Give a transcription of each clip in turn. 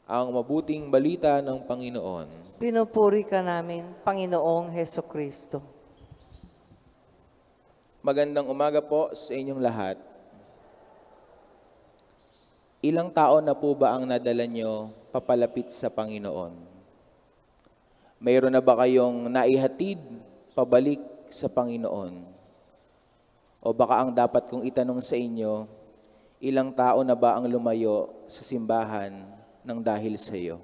ang mabuting balita ng Panginoon. Pinupuri ka namin, Panginoong Hesukristo. Magandang umaga po sa inyong lahat. Ilang tao na po ba ang nadala nyo papalapit sa Panginoon? Mayroon na ba kayong naihatid pabalik sa Panginoon? O baka ang dapat kong itanong sa inyo, ilang tao na ba ang lumayo sa simbahan ng dahil sa iyo?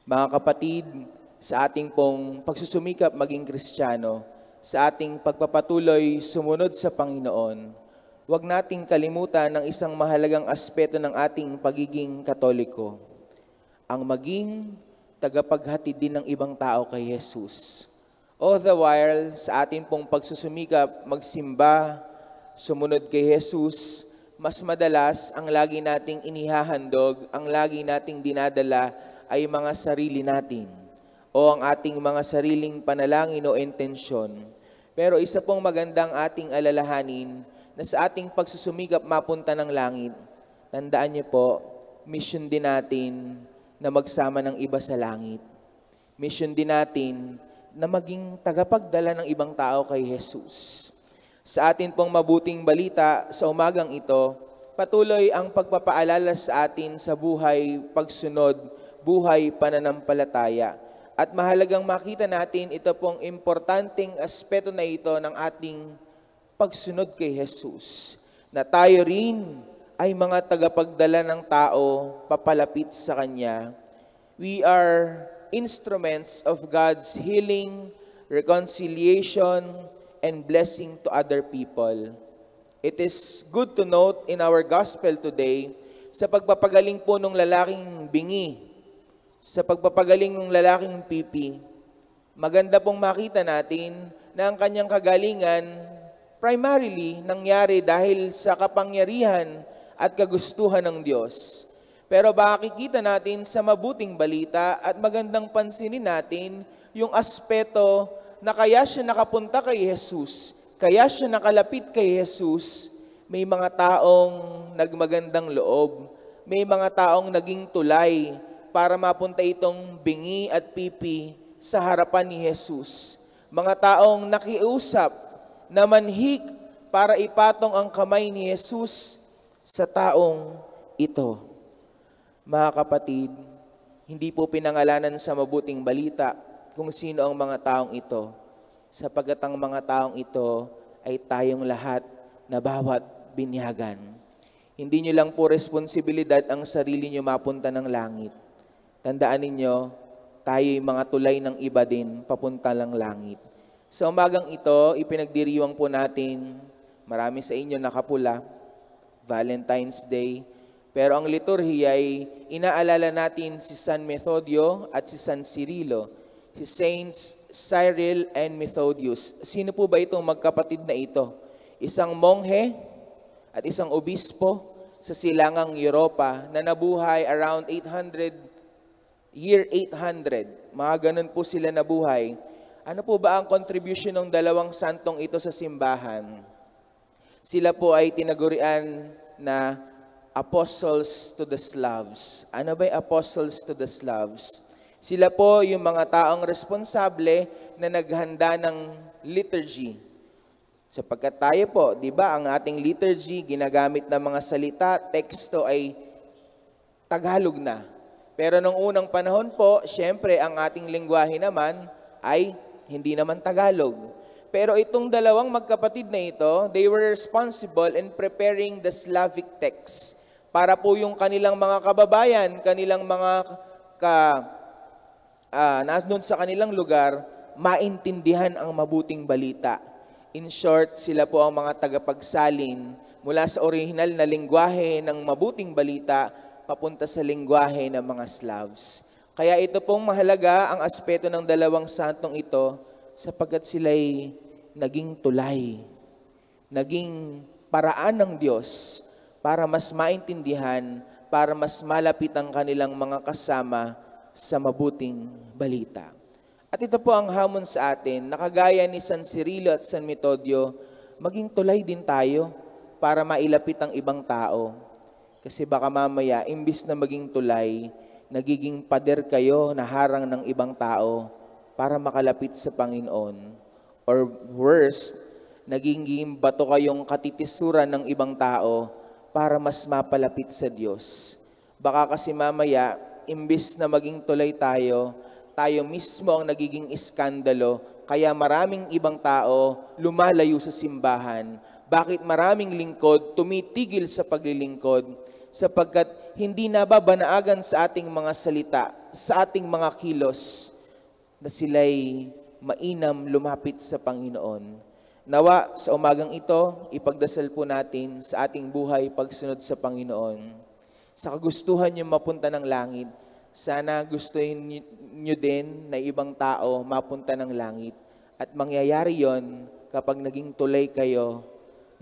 Mga kapatid, sa ating pong pagsusumikap maging Kristiyano, sa ating pagpapatuloy sumunod sa Panginoon, huwag nating kalimutan ng isang mahalagang aspeto ng ating pagiging Katoliko, ang maging tagapaghatid din ng ibang tao kay Jesus. All the while, sa ating pong pagsusumikap, magsimba, sumunod kay Jesus, mas madalas ang lagi nating inihahandog, ang lagi nating dinadala ay mga sarili natin o ang ating mga sariling panalangin o intensyon. Pero isa pong magandang ating alalahanin na sa ating pagsusumikap mapunta ng langit, tandaan niyo po, mission din natin na magsama ng iba sa langit. Mission din natin na maging tagapagdala ng ibang tao kay Jesus. Sa atin pong mabuting balita sa umagang ito, patuloy ang pagpapaalala sa atin sa buhay pagsunod, buhay pananampalataya. At mahalagang makita natin ito pong importanteng aspeto na ito ng ating pagsunod kay Jesus. Na tayo rin ay mga tagapagdala ng tao papalapit sa Kanya. We are instruments of God's healing, reconciliation, and blessing to other people. It is good to note in our gospel today, sa pagpapagaling po ng lalaking bingi, sa pagpapagaling ng lalaking pipi, maganda pong makita natin na ang kanyang kagalingan primarily nangyari dahil sa kapangyarihan at kagustuhan ng Diyos. Pero makikita natin sa mabuting balita at magandang pansinin natin yung aspeto na kaya siya nakapunta kay Jesus, kaya siya nakalapit kay Jesus, may mga taong nagmagandang loob, may mga taong naging tulay para mapunta itong bingi at pipi sa harapan ni Jesus. Mga taong nakiusap na manhik para ipatong ang kamay ni Jesus sa taong ito. Mga kapatid, hindi po pinangalanan sa mabuting balita kung sino ang mga taong ito, sapagkat ang mga taong ito ay tayong lahat na bawat binyagan. Hindi nyo lang po responsibilidad ang sarili nyo mapunta ng langit. Tandaan ninyo, tayo'y mga tulay ng iba din papunta ng langit. Sa umagang ito, ipinagdiriwang po natin, marami sa inyo nakapula, Valentine's Day. Pero ang liturhiya ay inaalala natin si San Methodio at si San Cirilo, si Saints Cyril and Methodius. Sino po ba itong magkapatid na ito? Isang monghe at isang obispo sa silangang Europa na nabuhay around year 800. Mga ganun po sila nabuhay. Ano po ba ang contribution ng dalawang santong ito sa simbahan? Sila po ay tinagurian na apostles to the Slavs. Ano ba yung apostles to the Slavs? Sila po yung mga taong responsable na naghanda ng liturgy. Sapagkat tayo po, di ba, ang ating liturgy, ginagamit ng mga salita, teksto ay Tagalog na. Pero nung unang panahon po, syempre, ang ating lengguwahe naman ay hindi naman Tagalog. Pero itong dalawang magkapatid na ito, they were responsible in preparing the Slavic text para po yung kanilang mga kababayan, kanilang mga nandun sa kanilang lugar, maintindihan ang mabuting balita. In short, sila po ang mga tagapagsalin mula sa orihinal na lengguwahe ng mabuting balita papunta sa lengguwahe ng mga Slavs. Kaya ito pong mahalaga ang aspeto ng dalawang santong ito sapagkat sila'y naging tulay, naging paraan ng Diyos para mas maintindihan, para mas malapit ang kanilang mga kasama sa mabuting balita. At ito po ang hamon sa atin, nakagaya ni San Cirilo at San Metodio, maging tulay din tayo para mailapit ang ibang tao. Kasi baka mamaya, imbis na maging tulay, nagiging pader kayo na harang ng ibang tao para makalapit sa Panginoon. Or worse, nagiging bato kayong katitisuran ng ibang tao para mas mapalapit sa Diyos. Baka kasi mamaya, imbis na maging tulay tayo, tayo mismo ang nagiging iskandalo, kaya maraming ibang tao lumalayo sa simbahan. Bakit maraming lingkod tumitigil sa paglilingkod? Sapagkat hindi nababanaagan sa ating mga salita, sa ating mga kilos, na sila'y mainam lumapit sa Panginoon. Nawa sa umagang ito, ipagdasal po natin sa ating buhay pagsunod sa Panginoon. Sa kagustuhan niyo mapunta ng langit, sana gustuhin niyo din na ibang tao mapunta ng langit. At mangyayari yon kapag naging tulay kayo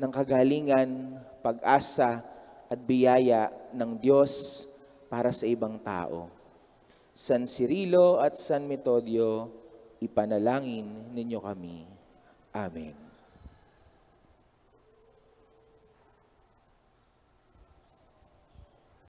ng kagalingan, pag-asa at biyaya ng Diyos para sa ibang tao. San Cirilo at San Metodio, ipanalangin ninyo kami. Amen.